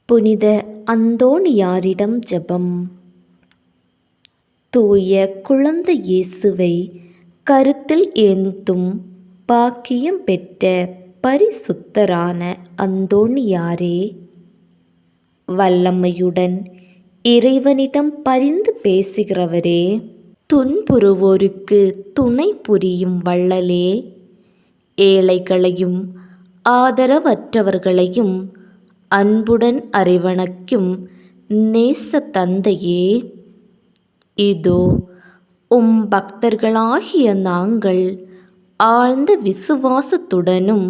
புனித அந்தோணியாரிடம் ஜெபம். தூய குழந்தை இயேசுவை கருத்தில் ஏந்தும் பாக்கியம் பெற்ற பரிசுத்தரான அந்தோணியாரே, வல்லமையுடன் இறைவனிடம் பரிந்து பேசுகிறவரே, துன்புறுவோருக்கு துணை புரியும் வள்ளலே, ஏழைகளையும் ஆதரவற்றவர்களையும் அன்புடன் அரவணைக்கும் நேச தந்தையே, இதோ உம் பக்தர்களாகிய நாங்கள் ஆழ்ந்த விசுவாசத்துடனும்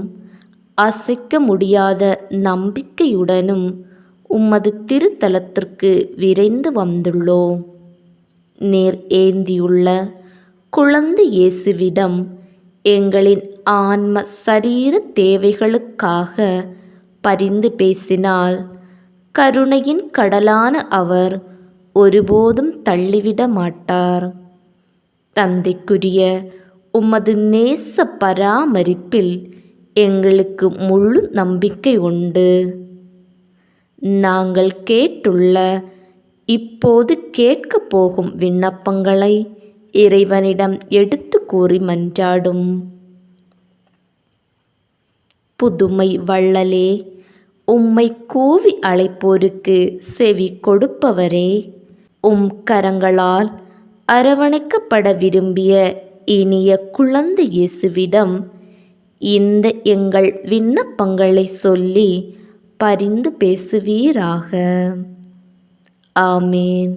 அசைக்க முடியாத நம்பிக்கையுடனும் உமது திருத்தலத்திற்கு விரைந்து வந்துள்ளோம். நீர் ஏந்தியுள்ள குழந்தை இயேசுவிடம் எங்களின் ஆன்ம சரீர தேவைகளுக்காக பரிந்து பேசினால், கருணையின் கடலான அவர் ஒருபோதும் தள்ளிவிட மாட்டார். தந்தைக்குரிய உமது நேச பராமரிப்பில் எங்களுக்கு முழு நம்பிக்கை உண்டு. நாங்கள் கேட்டுள்ள, இப்போது கேட்கப் போகும் விண்ணப்பங்களை இறைவனிடம் எடுத்து கூறி மன்றாடும். புதுமை வள்ளலே, உம்மை கூவி அழைப்போருக்கு செவி கொடுப்பவரே, உம் கரங்களால் அரவணைக்கப்பட விரும்பிய இனிய குழந்தை இயேசுவிடம் இந்த எங்கள் விண்ணப்பங்களை சொல்லி பரிந்து பேசுவீராக. ஆமேன்.